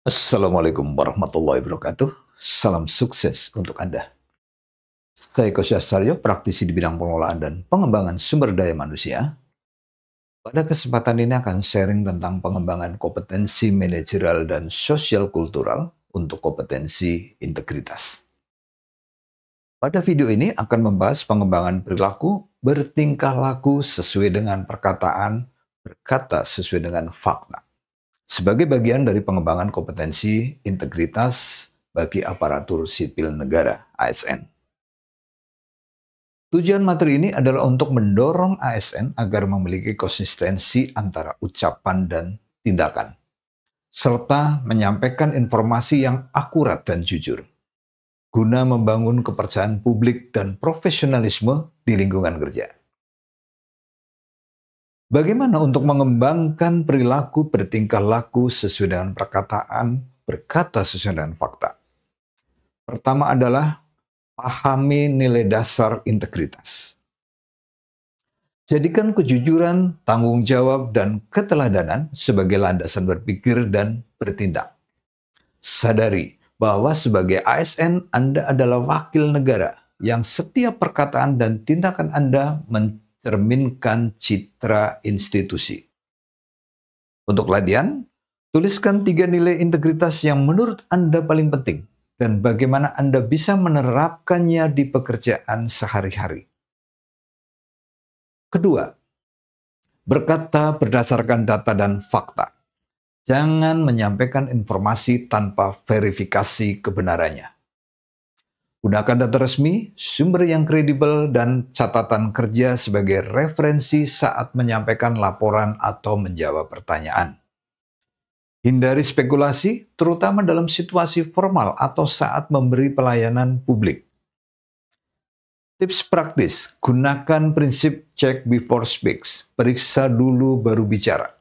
Assalamualaikum warahmatullahi wabarakatuh. Salam sukses untuk Anda. Saya Eko Syahsaryo, praktisi di bidang pengelolaan dan pengembangan sumber daya manusia. Pada kesempatan ini akan sharing tentang pengembangan kompetensi manajerial dan sosial kultural untuk kompetensi integritas. Pada video ini akan membahas pengembangan perilaku bertingkah laku sesuai dengan perkataan, berkata sesuai dengan fakta, sebagai bagian dari pengembangan kompetensi integritas bagi aparatur sipil negara (ASN). Tujuan materi ini adalah untuk mendorong ASN agar memiliki konsistensi antara ucapan dan tindakan, serta menyampaikan informasi yang akurat dan jujur, guna membangun kepercayaan publik dan profesionalisme di lingkungan kerja. Bagaimana untuk mengembangkan perilaku bertingkah laku sesuai dengan perkataan, berkata sesuai dengan fakta? Pertama adalah pahami nilai dasar integritas. Jadikan kejujuran, tanggung jawab, dan keteladanan sebagai landasan berpikir dan bertindak. Sadari bahwa sebagai ASN Anda adalah wakil negara yang setiap perkataan dan tindakan Anda mencerminkan citra institusi. Untuk latihan, tuliskan 3 nilai integritas yang menurut Anda paling penting dan bagaimana Anda bisa menerapkannya di pekerjaan sehari-hari. Kedua, berkata berdasarkan data dan fakta. Jangan menyampaikan informasi tanpa verifikasi kebenarannya. Gunakan data resmi, sumber yang kredibel, dan catatan kerja sebagai referensi saat menyampaikan laporan atau menjawab pertanyaan. Hindari spekulasi, terutama dalam situasi formal atau saat memberi pelayanan publik. Tips praktis, gunakan prinsip check before speaks, periksa dulu baru bicara.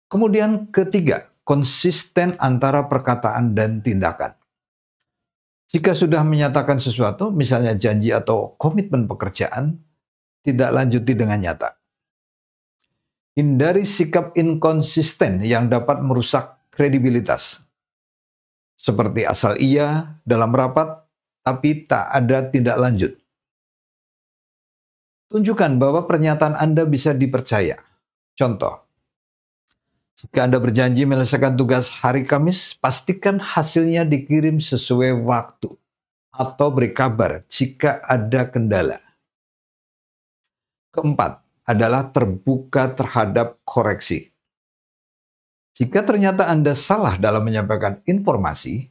Kemudian ketiga, konsisten antara perkataan dan tindakan. Jika sudah menyatakan sesuatu, misalnya janji atau komitmen pekerjaan, tidak lanjuti dengan nyata. Hindari sikap inkonsisten yang dapat merusak kredibilitas. Seperti asal iya dalam rapat, tapi tak ada tindak lanjut. Tunjukkan bahwa pernyataan Anda bisa dipercaya. Contoh, jika Anda berjanji menyelesaikan tugas hari Kamis, pastikan hasilnya dikirim sesuai waktu atau beri kabar jika ada kendala. Keempat, adalah terbuka terhadap koreksi. Jika ternyata Anda salah dalam menyampaikan informasi,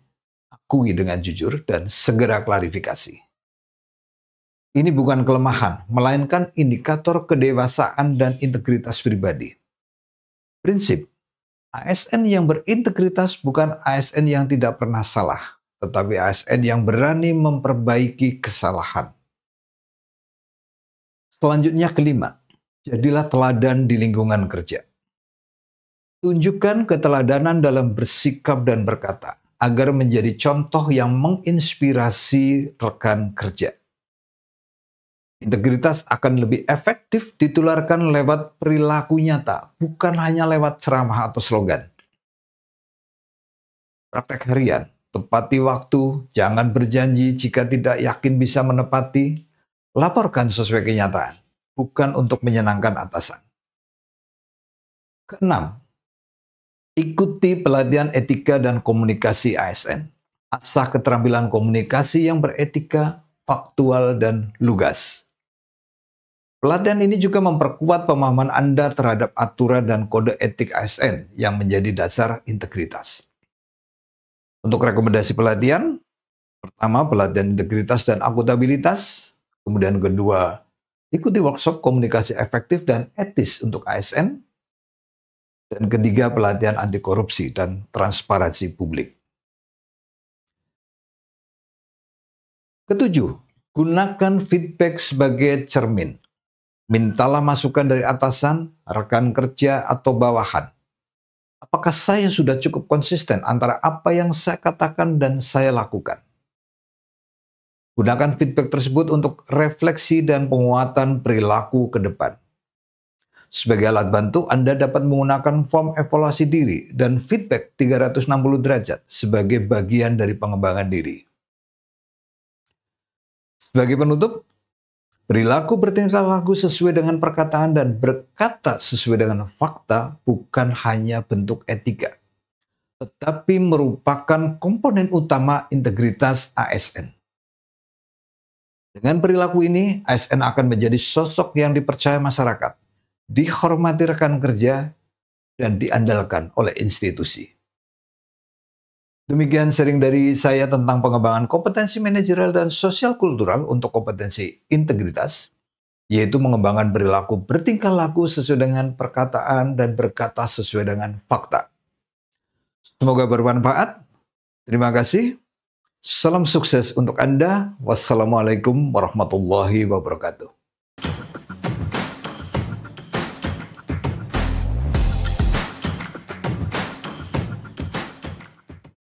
akui dengan jujur dan segera klarifikasi. Ini bukan kelemahan, melainkan indikator kedewasaan dan integritas pribadi. Prinsip, ASN yang berintegritas bukan ASN yang tidak pernah salah, tetapi ASN yang berani memperbaiki kesalahan. Selanjutnya kelima, jadilah teladan di lingkungan kerja. Tunjukkan keteladanan dalam bersikap dan berkata, agar menjadi contoh yang menginspirasi rekan kerja. Integritas akan lebih efektif ditularkan lewat perilaku nyata, bukan hanya lewat ceramah atau slogan. Praktek harian, tepati waktu, jangan berjanji jika tidak yakin bisa menepati, laporkan sesuai kenyataan, bukan untuk menyenangkan atasan. Keenam, ikuti pelatihan etika dan komunikasi ASN. Asah keterampilan komunikasi yang beretika, faktual, dan lugas. Pelatihan ini juga memperkuat pemahaman Anda terhadap aturan dan kode etik ASN yang menjadi dasar integritas. Untuk rekomendasi pelatihan, pertama pelatihan integritas dan akuntabilitas, kemudian kedua, ikuti workshop komunikasi efektif dan etis untuk ASN, dan ketiga, pelatihan anti korupsi dan transparansi publik. Ketujuh, gunakan feedback sebagai cermin. Mintalah masukan dari atasan, rekan kerja, atau bawahan. Apakah saya sudah cukup konsisten antara apa yang saya katakan dan saya lakukan? Gunakan feedback tersebut untuk refleksi dan penguatan perilaku ke depan. Sebagai alat bantu, Anda dapat menggunakan form evaluasi diri dan feedback 360 derajat sebagai bagian dari pengembangan diri. Sebagai penutup, perilaku bertingkah laku sesuai dengan perkataan dan berkata sesuai dengan fakta bukan hanya bentuk etika, tetapi merupakan komponen utama integritas ASN. Dengan perilaku ini, ASN akan menjadi sosok yang dipercaya masyarakat, dihormati rekan kerja, dan diandalkan oleh institusi. Demikian sharing dari saya tentang pengembangan kompetensi manajerial dan sosial kultural untuk kompetensi integritas, yaitu mengembangkan perilaku bertingkah laku sesuai dengan perkataan dan berkata sesuai dengan fakta. Semoga bermanfaat. Terima kasih. Salam sukses untuk Anda. Wassalamualaikum warahmatullahi wabarakatuh.